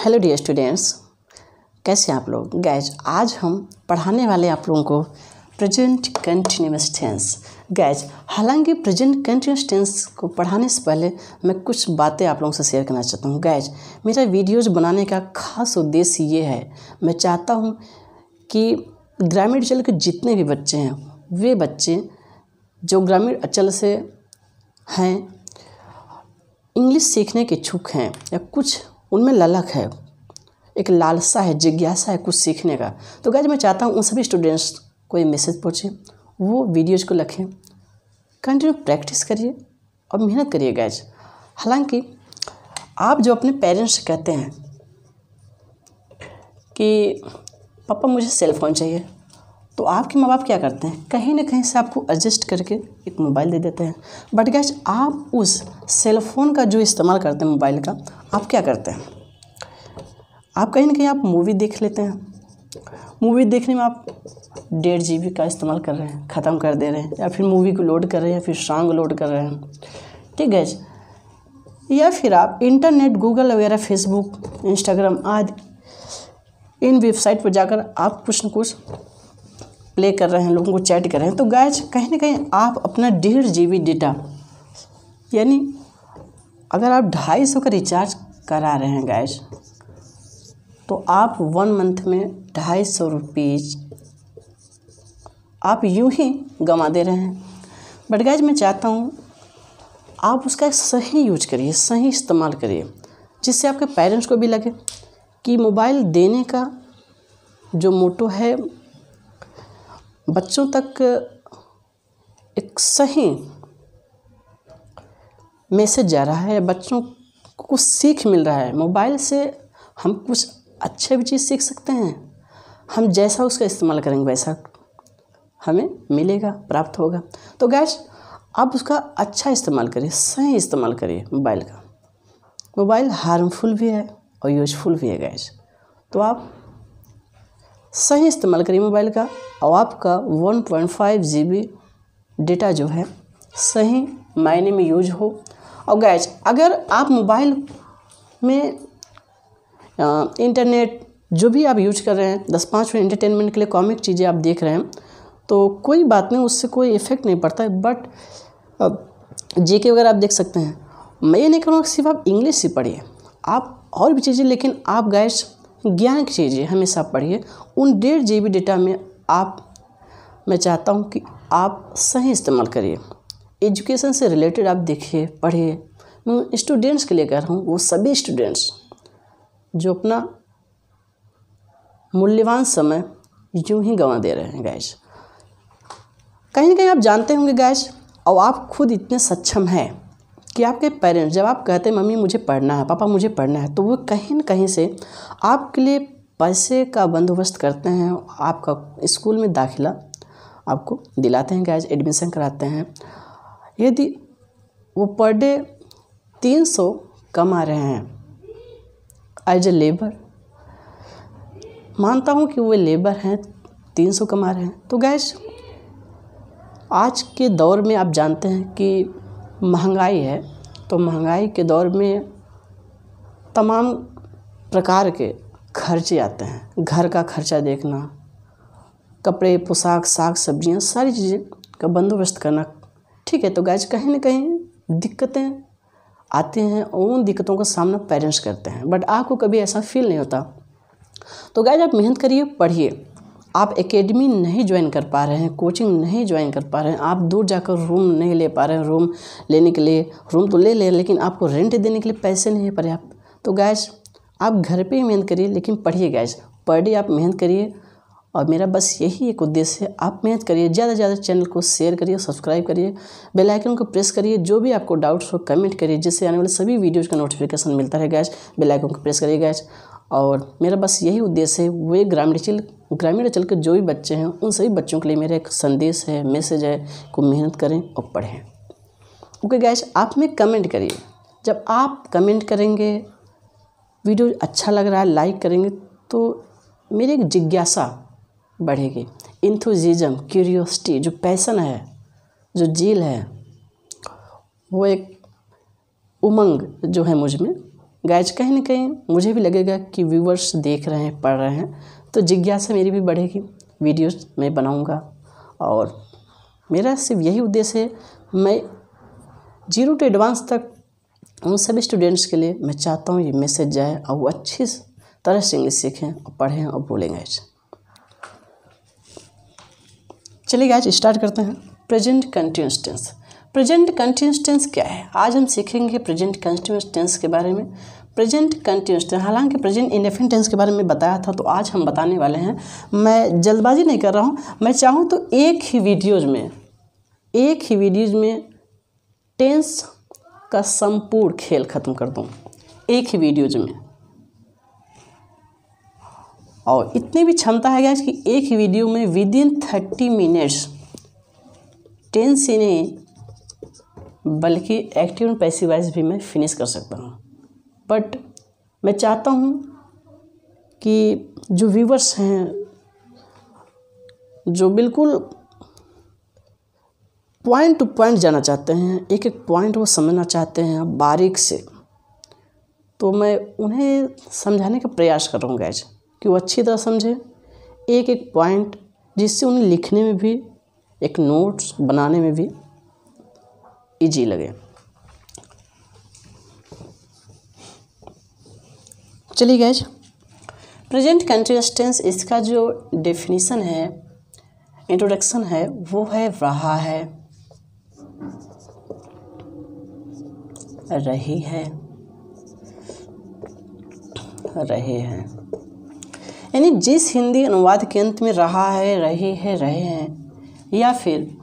Hello dear students, कैसे हैं आप लोग। गैज आज हम पढ़ाने वाले आप लोगों को प्रेजेंट कंटिन्यूअस टेंस। गैज हालांकि प्रेजेंट कंटिन्यूअस टेंस को पढ़ाने से पहले मैं कुछ बातें आप लोगों से शेयर करना चाहता हूँ। गैज मेरा वीडियोज़ बनाने का खास उद्देश्य ये है, मैं चाहता हूँ कि ग्रामीण अंचल के जितने भी बच्चे हैं, वे बच्चे जो ग्रामीण अंचल से हैं, इंग्लिश सीखने के इच्छुक हैं या कुछ उनमें ललक है, एक लालसा है, जिज्ञासा है कुछ सीखने का, तो गाइज मैं चाहता हूँ उन सभी स्टूडेंट्स को ये मैसेज पहुँचे, वो वीडियोज़ को लिखें, कंटिन्यू प्रैक्टिस करिए और मेहनत करिए। गाइज हालांकि आप जो अपने पेरेंट्स से कहते हैं कि पापा मुझे सेल फ़ोन चाहिए, तो आपके माँ बाप क्या करते हैं, कहीं ना कहीं से आपको एडजस्ट करके एक मोबाइल दे देते हैं। बट गाइज आप उस सेल फ़ोन का जो इस्तेमाल करते हैं मोबाइल का, आप क्या करते हैं, आप कहीं ना कहीं आप मूवी देख लेते हैं। मूवी देखने में आप 1.5 GB का इस्तेमाल कर रहे हैं, ख़त्म कर दे रहे हैं, या फिर मूवी को लोड कर रहे हैं, या फिर सॉन्ग लोड कर रहे हैं, ठीक है। या फिर आप इंटरनेट, गूगल वगैरह, फेसबुक, इंस्टाग्राम आदि इन वेबसाइट पर जाकर आप कुछ न कुछ प्ले कर रहे हैं, लोगों को चैट कर रहे हैं। तो गाइज कहीं ना कहीं आप अपना 1.5 GB डेटा, यानी अगर आप 250 का रिचार्ज करा रहे हैं गाइज, तो आप 1 मंथ में 250 रुपीज़ आप यूं ही गंवा दे रहे हैं। बट गाइज मैं चाहता हूँ आप उसका एक सही यूज करिए, सही इस्तेमाल करिए, जिससे आपके पेरेंट्स को भी लगे कि मोबाइल देने का जो मोटो है बच्चों तक एक सही मैसेज जा रहा है, बच्चों को कुछ सीख मिल रहा है। मोबाइल से हम कुछ अच्छे भी चीज़ सीख सकते हैं, हम जैसा उसका इस्तेमाल करेंगे वैसा हमें मिलेगा, प्राप्त होगा। तो गैस आप उसका अच्छा इस्तेमाल करिए, सही इस्तेमाल करिए मोबाइल का। मोबाइल हार्मफुल भी है और यूजफुल भी है गैस, तो आप सही इस्तेमाल करिए मोबाइल का, और आपका 1.5 GB डेटा जो है सही मायने में यूज हो। और गैस अगर आप मोबाइल में इंटरनेट जो भी आप यूज कर रहे हैं, 10-5 मिनट एंटरटेनमेंट के लिए कॉमिक चीज़ें आप देख रहे हैं, तो कोई बात नहीं, उससे कोई इफ़ेक्ट नहीं पड़ता है। बट JK वगैरह आप देख सकते हैं। मैं ये नहीं कहूँगा सिर्फ आप इंग्लिश ही पढ़िए, आप और भी चीज़ें, लेकिन आप गैस ज्ञान की चीज़ें हमेशा पढ़िए। उन 1.5 GB डेटा में मैं चाहता हूँ कि आप सही इस्तेमाल करिए। एजुकेशन से रिलेटेड आप देखिए, पढ़िए। मैं स्टूडेंट्स के लिए कह रहा हूँ, वो सभी स्टूडेंट्स जो अपना मूल्यवान समय यूं ही गंवा दे रहे हैं गैस। कहीं ना कहीं आप जानते होंगे गैस, और आप खुद इतने सक्षम हैं कि आपके पेरेंट्स जब आप कहते हैं मम्मी मुझे पढ़ना है, पापा मुझे पढ़ना है, तो वो कहीं ना कहीं से आपके लिए पैसे का बंदोबस्त करते हैं, आपका स्कूल में दाखिला आपको दिलाते हैं गैस, एडमिशन कराते हैं। यदि वो पर डे 300 कमा रहे हैं एज ए लेबर, मानता हूँ कि वो लेबर हैं, 300 कमा रहे हैं, तो गैस आज के दौर में आप जानते हैं कि महंगाई है, तो महंगाई के दौर में तमाम प्रकार के खर्चे आते हैं। घर का खर्चा देखना, कपड़े, पोशाक, साग सब्जियां, सारी चीज़ें का बंदोबस्त करना, ठीक है। तो गाइज कहीं ना कहीं दिक्कतें आती हैं, और उन दिक्कतों का सामना पेरेंट्स करते हैं, बट आपको कभी ऐसा फील नहीं होता। तो गाइज आप मेहनत करिए, पढ़िए। आप एकेडमी नहीं ज्वाइन कर पा रहे हैं, कोचिंग नहीं ज्वाइन कर पा रहे हैं, आप दूर जाकर रूम नहीं ले पा रहे हैं, रूम लेने के लिए रूम तो ले लें, लेकिन आपको रेंट देने के लिए पैसे नहीं है पर्याप्त, तो गैस आप घर पे ही मेहनत करिए, लेकिन पढ़िए गैस। पर डे आप मेहनत करिए, और मेरा बस यही एक उद्देश्य है, आप मेहनत करिए, ज़्यादा से ज़्यादा चैनल को शेयर करिए, सब्सक्राइब करिए, बेल आइकन को प्रेस करिए, जो भी आपको डाउट्स हो कमेंट करिए, जिससे आने वाले सभी वीडियोज़ का नोटिफिकेशन मिलता है गैस। बेल आइकन को प्रेस करिए गैस, और मेरा बस यही उद्देश्य है, वे ग्रामीण अंचल के जो भी बच्चे हैं, उन सभी बच्चों के लिए मेरा एक संदेश है, मैसेज है कि मेहनत करें और पढ़ें। ओके गैस, आप में कमेंट करिए। जब आप कमेंट करेंगे, वीडियो अच्छा लग रहा है, लाइक करेंगे, तो मेरी एक जिज्ञासा बढ़ेगी, इंथुजिज्म, क्यूरियोसिटी, जो पैसन है, जो जील है, वो एक उमंग जो है मुझ में, गाइज कहीं ना कहीं मुझे भी लगेगा कि व्यूवर्स देख रहे हैं, पढ़ रहे हैं, तो जिज्ञासा मेरी भी बढ़ेगी, वीडियोस मैं बनाऊंगा। और मेरा सिर्फ यही उद्देश्य है, मैं 0 to एडवांस तक उन सभी स्टूडेंट्स के लिए मैं चाहता हूँ ये मैसेज जाए और वो अच्छी तरह से इंग्लिश सीखें और पढ़ें और बोलें गाइज। चलिए गाइज स्टार्ट करते हैं। Present continuous tense. Present continuous tense क्या है? आज हम सीखेंगे प्रेजेंट कंटिन्यूअस टेंस के बारे में। प्रेजेंट कंटिन्यूअस टेंस, हालांकि प्रेजेंट इंडेफिनिट टेंस के बारे में बताया था, तो आज हम बताने वाले हैं। मैं जल्दबाजी नहीं कर रहा हूँ, मैं चाहूँ तो एक ही वीडियोज़ में टेंस का संपूर्ण खेल ख़त्म कर दूँ, एक ही वीडियोज़ में। और इतनी भी क्षमता है गाइस कि एक ही वीडियो में विदिन 30 मिनट्स टेंस ही नहीं बल्कि एक्टिव एंड पैसिव वॉइस भी मैं फिनिश कर सकता हूँ। बट मैं चाहता हूँ कि जो व्यूवर्स हैं, जो बिल्कुल पॉइंट टू पॉइंट जाना चाहते हैं, एक एक पॉइंट वो समझना चाहते हैं बारीक से, तो मैं उन्हें समझाने का प्रयास कर रहा हूँ गाइस कि वो अच्छी तरह समझें एक एक पॉइंट, जिससे उन्हें लिखने में भी, एक नोट्स बनाने में भी इजी लगे। चलिए गाइस, प्रेजेंट कंटिन्यूअस टेंस, इसका जो डेफिनेशन है, इंट्रोडक्शन है, वो है रहा है, रही है, रहे हैं। यानी जिस हिंदी अनुवाद के अंत में रहा है, रही है, रहे हैं, या फिर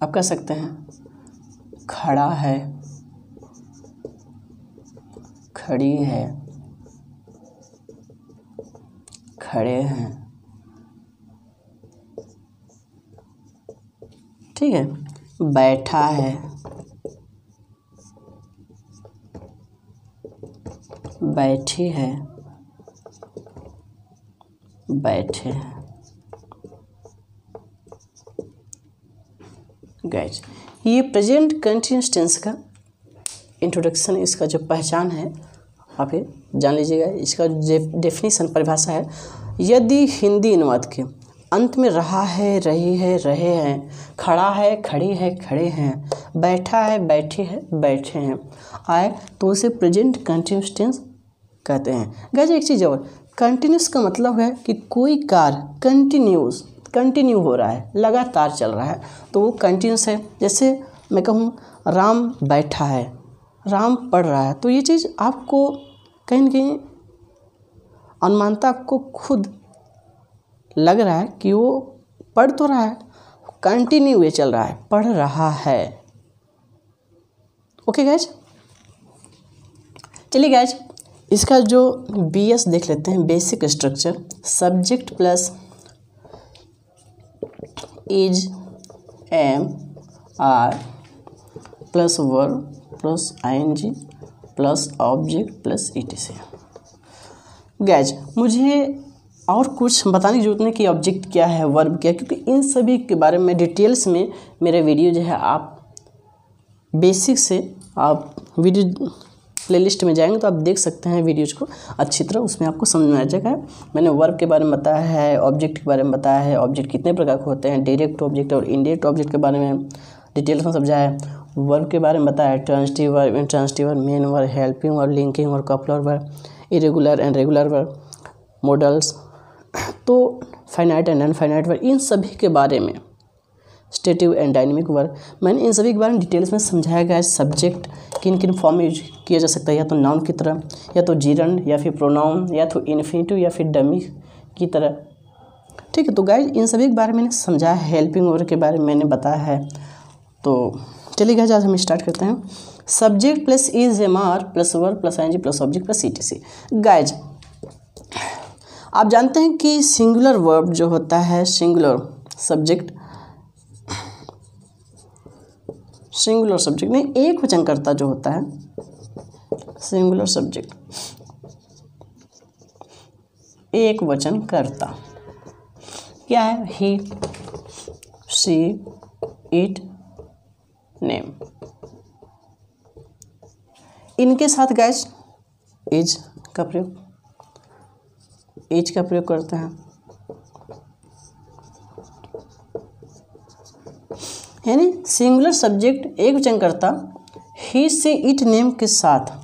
आप कह सकते हैं खड़ा है, खड़ी है, खड़े हैं, ठीक है, बैठा है, बैठी है, बैठे हैं। गाइस, ये प्रेजेंट कंटिन्यूअस टेंस का इंट्रोडक्शन, इसका जो पहचान है आप ये जान लीजिएगा। इसका डेफिनेशन, परिभाषा है, यदि हिंदी अनुवाद के अंत में रहा है, रही है, रहे हैं, खड़ा है, खड़ी है, खड़े हैं, बैठा है, बैठी है, बैठे हैं आए, तो उसे प्रेजेंट कंटिन्यूअस टेंस कहते हैं। गाइस एक चीज़ और, कंटिन्यूस का मतलब है कि कोई कार्य कंटिन्यू हो रहा है, लगातार चल रहा है, तो वो कंटिन्यूस है। जैसे मैं कहूँ राम बैठा है, राम पढ़ रहा है, तो ये चीज़ आपको कहीं न कहीं अनुमानता आपको खुद लग रहा है कि वो पढ़ तो रहा है, कंटिन्यू ये चल रहा है, पढ़ रहा है। ओके गाइज, चलिए गाइज, इसका जो BS देख लेते हैं, basic structure. Subject plus is, am, are plus verb plus ING plus object plus ETC। Guys मुझे और कुछ बताने की जरूरत नहीं कि ऑब्जेक्ट क्या है, वर्ब क्या है, क्योंकि इन सभी के बारे में डिटेल्स में मेरा वीडियो जो है, आप बेसिक से आप वीडियो प्लेलिस्ट में जाएंगे तो आप देख सकते हैं वीडियोज़ को अच्छी तरह, उसमें आपको समझ में आ जाएगा। मैंने वर्ब के बारे में बताया है, ऑब्जेक्ट के बारे में बताया है, ऑब्जेक्ट कितने प्रकार के होते हैं, डायरेक्ट ऑब्जेक्ट और इनडायरेक्ट ऑब्जेक्ट के बारे में डिटेल्स में समझाया है। वर्ब के बारे में बताया है, transitive verb, intransitive verb, main verb, helping verb, linking verb, coupler verb, irregular and regular verb, models, तो फाइनाइट एंड अनफाइनाइट वर्ब, इन सभी के बारे में, स्टेटिव एंड डायनेमिक वर्ब, मैंने इन सभी के बारे में डिटेल्स में समझाया गया है। सब्जेक्ट किन किन फॉर्म में यूज किया जा सकता है, या तो नाउन की तरह, या तो जीरंड, या फिर प्रोनाउन, या तो इन्फिनिटिव, या फिर डमी की तरह, ठीक है। तो गाइस इन सभी के बारे में मैंने समझाया है, हेल्पिंग वर्ब के बारे में मैंने बताया है। तो चलिए गाइस आज हम स्टार्ट करते हैं। Subject plus is, am, are plus verb plus ING plus object plus ETC। Guys आप जानते हैं कि सिंगुलर वर्ब जो होता है, सिंगुलर सब्जेक्ट नहीं, एक वचनकर्ता जो होता है, सिंगुलर सब्जेक्ट, एक वचनकर्ता क्या है? ही, शी, इट, नेम। इनके साथ गैस इज का प्रयोग करते हैं, यानी सिंगुलर सब्जेक्ट एक वचनकर्ता ही से इट नेम के साथ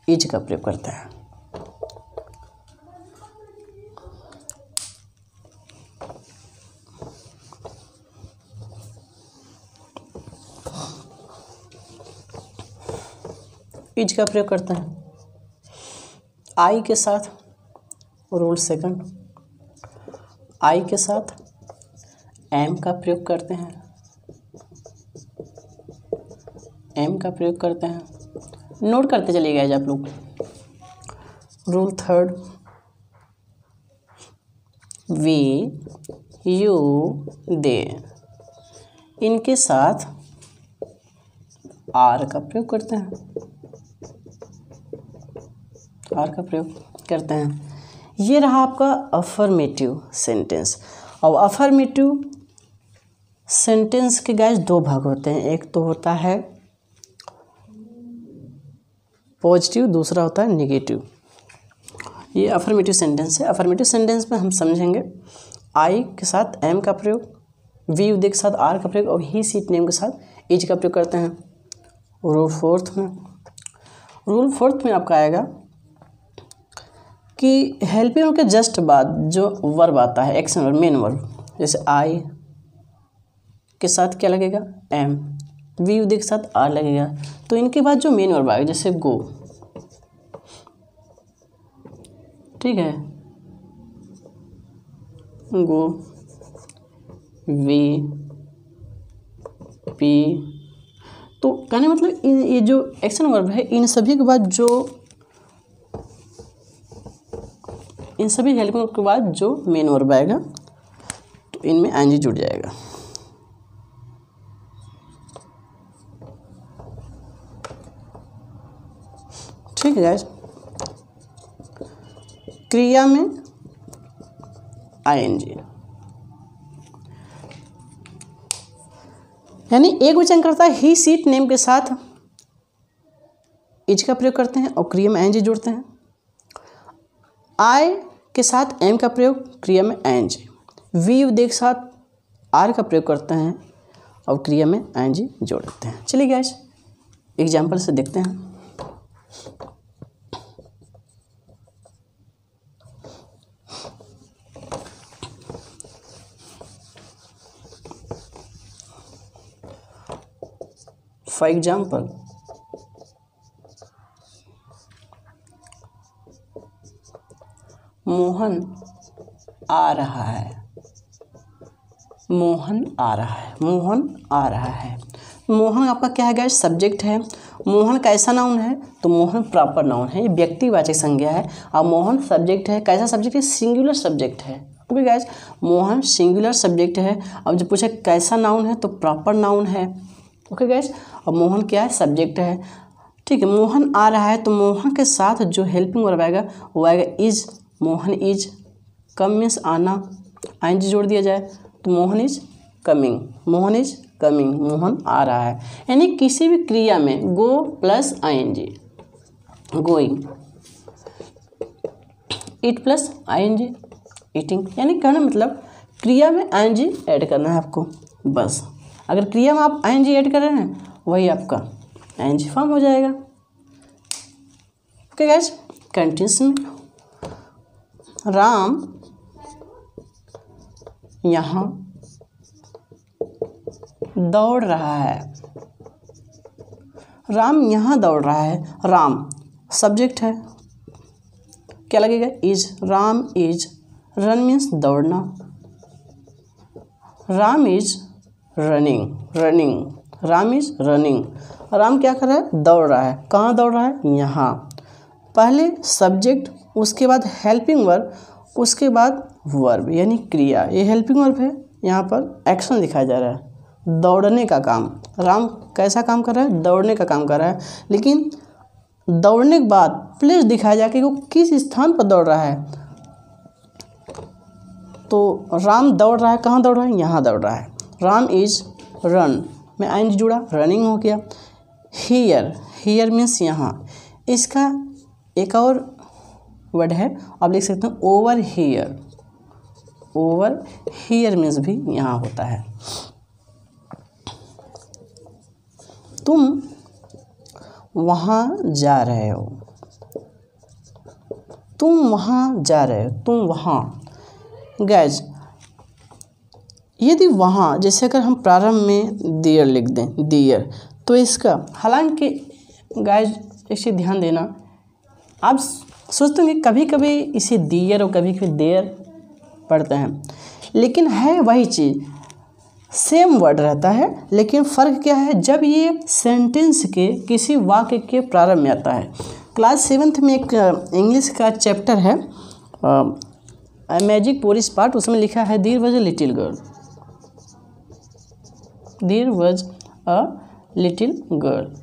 इज का प्रयोग करता है। इज का प्रयोग करते हैं। आई के साथ रूल सेकंड, आई के साथ एम का प्रयोग करते हैं, नोट करते चलिए गाइस आप लोग। Rule third, we you they, इनके साथ आर का प्रयोग करते हैं, ये रहा आपका अफर्मेटिव सेंटेंस। और अफर्मेटिव सेंटेंस के गाइस दो भाग होते हैं, एक तो होता है पॉजिटिव, दूसरा होता है नेगेटिव। ये अफर्मेटिव सेंटेंस है। अफर्मेटिव सेंटेंस में हम समझेंगे आई के साथ एम का प्रयोग, वी यू दे के साथ आर का प्रयोग और ही सी इट नेम के साथ इज का प्रयोग करते हैं। रूल फोर्थ में आपका आएगा कि हेल्पिंग वर्ब के जस्ट बाद जो वर्ब आता है, एक्शन वर्ब, मेन वर्ब, जैसे आई के साथ क्या लगेगा, एम, वी यू दे के साथ आर लगेगा, तो इनके बाद जो मेन वर्ब आएगा जैसे गो, ठीक है, गो, वी, पी, तो कहने मतलब ये जो एक्शन वर्ब है इन सभी के बाद इन सभी हेल्पिंग वर्ब के बाद जो मेन वर्ब आएगा तो इनमें एनजी जुड़ जाएगा। ठीक है गाइस, क्रिया में आईएनजी, यानी एक वचन करता है ही सीट नेम के साथ इज का प्रयोग करते हैं और क्रिया में एनजी जोड़ते हैं। आई के साथ एम का प्रयोग, क्रिया में एनजी। वी यू दे के साथ आर का प्रयोग करते हैं और क्रिया में एनजी जोड़ देते हैं। चलिए गाइस एग्जाम्पल से देखते हैं। फॉर एग्जाम्पल, मोहन आ रहा है, मोहन आपका क्या है गाइस, सब्जेक्ट है। मोहन कैसा नाउन है, तो मोहन प्रॉपर नाउन है, ये व्यक्तिवाचक संज्ञा है। और मोहन सब्जेक्ट है, कैसा सब्जेक्ट है, सिंगुलर सब्जेक्ट है। Okay guys, Mohan singular subject है। अब जब पूछे कैसा नाउन है तो प्रॉपर नाउन है। ओके गाइस, और मोहन क्या है, सब्जेक्ट है। ठीक है, मोहन आ रहा है तो मोहन के साथ जो हेल्पिंग वर्ब आएगा वो आएगा is. Mohan is, come means आना, आईएनजी जोड़ दिया जाए तो मोहन इज कमिंग, मोहन आ रहा है। यानी किसी भी क्रिया में go plus ING, going, eat plus ING, eating. यानी कहना मतलब क्रिया में आईएनजी ऐड करना है आपको, बस। अगर क्रिया में आप आईएनजी ऐड कर रहे हैं वही आपका आईएनजी फॉर्म हो जाएगा। ओके गाइस, कंटिन्यूस में राम यहाँ दौड़ रहा है, राम यहाँ दौड़ रहा है। राम सब्जेक्ट है, क्या लगेगा, is. Ram is, run means दौड़ना, Ram is running, Ram is running. Ram क्या कर रहा है, दौड़ रहा है। कहाँ दौड़ रहा है, यहाँ। पहले सब्जेक्ट, उसके बाद हेल्पिंग वर्ब, उसके बाद वर्ब यानी क्रिया। ये हेल्पिंग वर्ब है, यहाँ पर एक्शन दिखाया जा रहा है, दौड़ने का काम। राम कैसा काम कर रहा है, दौड़ने का काम कर रहा है। लेकिन दौड़ने के बाद प्लेस दिखाया जाए कि वो किस स्थान पर दौड़ रहा है। तो राम दौड़ रहा है, कहाँ दौड़ रहा है, यहाँ दौड़ रहा है। राम इज रन, में आईएनजी जुड़ा, रनिंग हो गया। हियर, हियर मीन्स यहाँ। इसका एक और वर्ड है, आप लिख सकते हैं over here. Over here means भी यहाँ होता है। तुम वहाँ जा रहे हो, तुम वहाँ जा रहे हो, तुम वहाँ। गैज यदि वहाँ, जैसे अगर हम प्रारंभ में दियर लिख दें, दियर, तो इसका, हालांकि गाइज इसे ध्यान देना, आप सोचते हैं कि कभी कभी इसे दियर और कभी कभी देयर पढ़ते हैं, लेकिन है वही चीज़, सेम वर्ड रहता है, लेकिन फ़र्क क्या है, जब ये सेंटेंस के किसी वाक्य के प्रारंभ में आता है। क्लास 7th में एक इंग्लिश का चैप्टर है मैजिक पोरिस पार्ट, उसमें लिखा है there was a little girl, there was a little girl.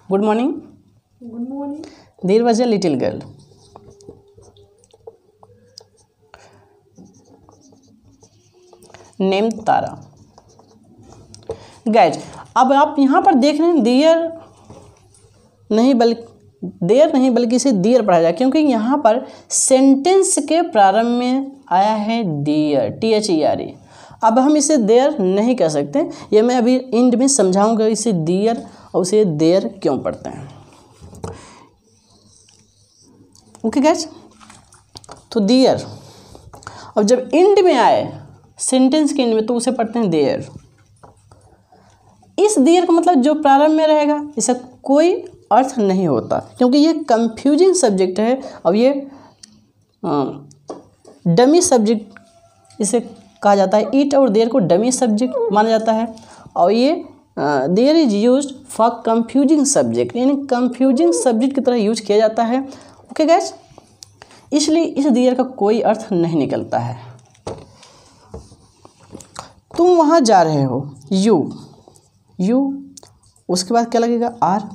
Good morning. Good morning. There was a little girl. Name Tara. Guys अब आप यहाँ पर देख रहे हैं देयर नहीं बल्कि इसे दियर पढ़ा जाए, क्योंकि यहाँ पर सेंटेंस के प्रारंभ में आया है दियर, THERE। अब हम इसे देयर नहीं कह सकते, ये मैं अभी एंड में समझाऊंगा इसे दियर और उसे देयर क्यों पढ़ते हैं। ओके गाइज, तो दियर, अब जब एंड में आए सेंटेंस के एंड में तो उसे पढ़ते हैं देयर। इस देयर का मतलब जो प्रारंभ में रहेगा इसका कोई अर्थ नहीं होता, क्योंकि ये कंफ्यूजिंग सब्जेक्ट है। अब ये डमी सब्जेक्ट इसे कहा जाता है, इट और देयर को डमी सब्जेक्ट माना जाता है, और ये there is used for confusing subject, यानी कंफ्यूजिंग सब्जेक्ट की तरह यूज किया जाता है। ओके गाइस, इसलिए इस देयर का कोई अर्थ नहीं निकलता है। तुम वहाँ जा रहे हो, यू, उसके बाद क्या लगेगा, आर।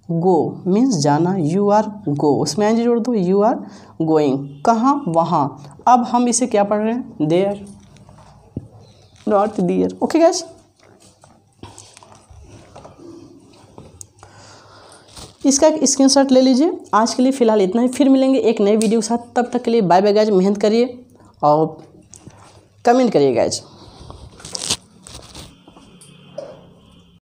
गो मीन्स जाना, यू आर गो, उसमें एन जी जोड़ दो, यू आर गोइंग। कहाँ, वहाँ। अब हम इसे क्या पढ़ रहे हैं, there, not there. Okay guys, इसका एक स्क्रीनशॉट ले लीजिए। आज के लिए फ़िलहाल इतना ही, फिर मिलेंगे एक नए वीडियो के साथ। तब तक के लिए बाय बाय गाइस, मेहनत करिए और कमेंट करिए गाइस।